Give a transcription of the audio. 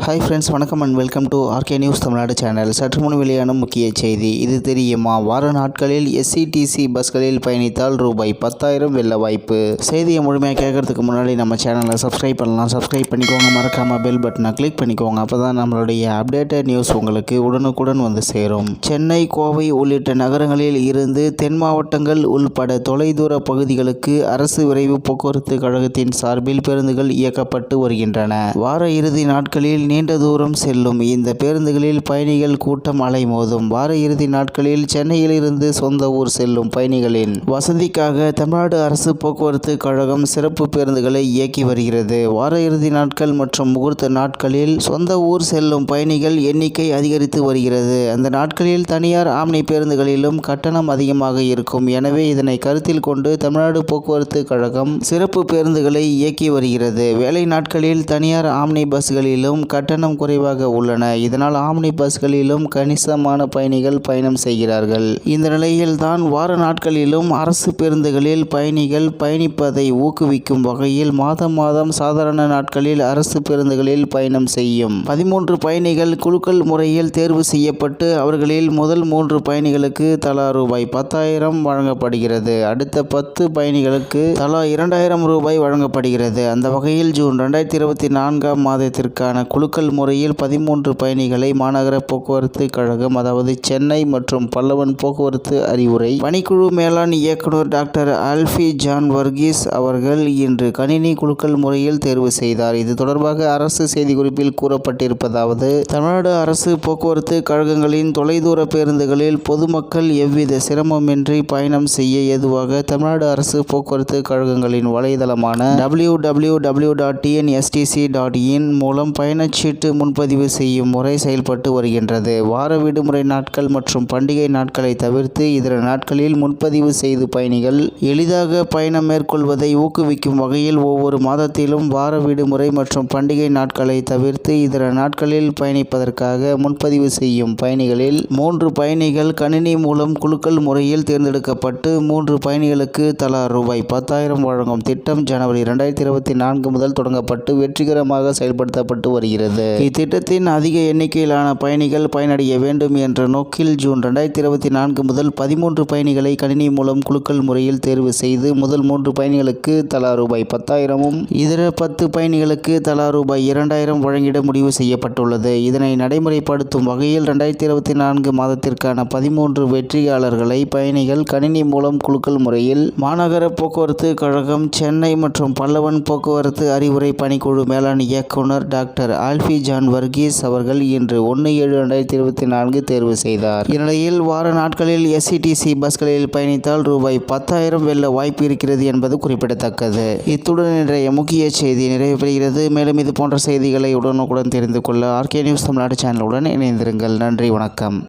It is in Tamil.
ஹாய் ஃப்ரெண்ட்ஸ், வணக்கம் and welcome to RK news Tamil Nadu channel. சற்று முன் வெளியான முக்கிய செய்தி. இது தெரியுமா? வார நாட்களில் எஸ்சிடிசி பஸ்களில் பயணித்தால் ரூபாய் 10,000 வெல்ல வாய்ப்பு. செய்தியை முழுமையாக கேட்கறதுக்கு முன்னாடி நம்ம சேனலை சப்ஸ்கிரைப் பண்ணலாம். சப்ஸ்கிரைப் பண்ணிக்கோங்க. மறக்காம பெல் பட்டனை கிளிக் பண்ணிக்கோங்க. அப்போ தான் நம்மளுடைய அப்டேட்டட் நியூஸ் உங்களுக்கு உடனுக்குடன் வந்து சேரும். சென்னை, கோவை உள்ளிட்ட நகரங்களில் இருந்து தென் மாவட்டங்கள் உள்பட தொலைதூர பகுதிகளுக்கு அரசு விரைவு போக்குவரத்து கழகத்தின் சார்பில் பேருந்துகள் இயக்கப்பட்டு வருகின்றன. வார இறுதி நாட்களில் நீண்ட தூரம் செல்லும் இந்த பேருந்துகளில் பயணிகள் கூட்டம் அலைமோதும். வார இறுதி நாட்களில் சென்னையிலிருந்து சொந்த ஊர் செல்லும் பயணிகளின் வசதிக்காக தமிழ்நாடு அரசு போக்குவரத்து கழகம் சிறப்பு பேருந்துகளை இயக்கி வருகிறது. வார இறுதி நாட்கள் மற்றும் முகூர்த்த நாட்களில் சொந்த ஊர் செல்லும் பயணிகள் எண்ணிக்கை அதிகரித்து வருகிறது. அந்த நாட்களில் தனியார் ஆம்னி பேருந்துகளிலும் கட்டணம் அதிகமாக இருக்கும். எனவே இதனை கருத்தில் கொண்டு தமிழ்நாடு போக்குவரத்து கழகம் சிறப்பு பேருந்துகளை இயக்கி வருகிறது. வேலை நாட்களில் தனியார் ஆம்னி பஸ்களிலும் கட்டணம் குறைவாக உள்ளன. இதனால் ஆம்னி பஸ்களிலும் கணிசமான பயணிகள் பயணம் செய்கிறார்கள். இந்த நிலையில் தான் வார நாட்களிலும் அரசு பேருந்துகளில் பயணிகள் பயணிப்பதை ஊக்குவிக்கும் வகையில் மாதம் சாதாரண நாட்களில் அரசு பேருந்துகளில் பயணம் செய்யும் 13 பயணிகள் குலுக்கல் முறையில் தேர்வு செய்யப்பட்டு அவர்களில் முதல் 3 பயணிகளுக்கு தலா ரூபாய் 10,000 வழங்கப்படுகிறது. அடுத்த 10 பயணிகளுக்கு தலா 2,000 ரூபாய் வழங்கப்படுகிறது. அந்த வகையில் ஜூன் 2024 மாதத்திற்கான குலுக்கல் முறையில் 13 பயணிகளை மாநகர போக்குவரத்து கழகம், அதாவது சென்னை மற்றும் பல்லவன் போக்குவரத்து அறிவுரை பணிக்குழு மேலாண் இயக்குனர் டாக்டர் ஆல்ஃபி ஜான் வர்கீஸ் அவர்கள் இன்று கணினி குலுக்கல் முறையில் தேர்வு செய்தார். இது தொடர்பாக அரசு செய்திக்குறிப்பில் கூறப்பட்டிருப்பதாவது: தமிழ்நாடு அரசு போக்குவரத்து கழகங்களின் தொலைதூர பேருந்துகளில் பொதுமக்கள் எவ்வித சிரமமின்றி பயணம் செய்ய ஏதுவாக தமிழ்நாடு அரசு போக்குவரத்து கழகங்களின் வலைதளமான www.tnstc.in மூலம் பயணச்சீட்டு முன்பதிவு செய்யும் முறை செயல்பட்டு வருகின்றது. வார விடுமுறை நாட்கள் மற்றும் பண்டிகை நாட்களை தவிர்த்து இதர நாட்களில் முன்பதிவு செய்து பயணிகள் எளிதாக பயணம் மேற்கொள்வதை ஊக்குவிக்கும் வகையில் ஒவ்வொரு மாதத்திலும் வார விடுமுறை மற்றும் பண்டிகை நாட்களை தவிர்த்து இதர நாட்களில் பயணிப்பதற்காக முன்பதிவு செய்யும் பயணிகளில் 3 பயணிகள் கணினி மூலம் குலுக்கல் முறையில் தேர்ந்தெடுக்கப்பட்டு 3 பயணிகளுக்கு தலா ரூபாய் 10,000 வழங்கும் திட்டம் ஜனவரி 2024 முதல் தொடங்கப்பட்டு வெற்றிகரமாக செயல்படுத்தப்பட்டு வருகிறது. இத்திட்டத்தின் அதிக எண்ணிக்கையிலான பயணிகள் பயனடைய வேண்டும் என்ற நோக்கில் ஜூன் 2024 முதல் 13 பயணிகளை கணினி மூலம் குலுக்கல் முறையில் தேர்வு செய்து முதல் 3 பயணிகளுக்கு தலா ரூபாய் 10,000 இதர 10 பயணிகளுக்கு தலா ரூபாய் 2,000 வழங்கிட முடிவு செய்யப்பட்டுள்ளது. இதனை நடைமுறைப்படுத்தும் வகையில் 2024 மாதத்திற்கான 13 வெற்றியாளர்களை பயணிகள் கணினி மூலம் குலுக்கல் முறையில் மாநகர போக்குவரத்து கழகம், சென்னை மற்றும் பல்லவன் போக்குவரத்து அறிவுரை பணிக்குழு மேலாண் இயக்குனர் டாக்டர் ஆல்ஃபி ஜான் வர்கீஸ் அவர்கள் இன்று 1/7/2024 தேர்வு செய்தார். இந்நிலையில் வார நாட்களில் எஸ்சிடிசி பஸ்களில் பயணித்தால் ரூபாய் 10,000 வெல்ல வாய்ப்பு இருக்கிறது என்பது குறிப்பிடத்தக்கது. இத்துடன் இன்றைய முக்கிய செய்தி நிறைவு பெறுகிறது. மேலும் இது போன்ற செய்திகளை உடனுக்குடன் தெரிந்து கொள்ள ஆர்கே நியூஸ் தமிழ்நாடு சேனலுடன் இணைந்திருங்கள். நன்றி, வணக்கம்.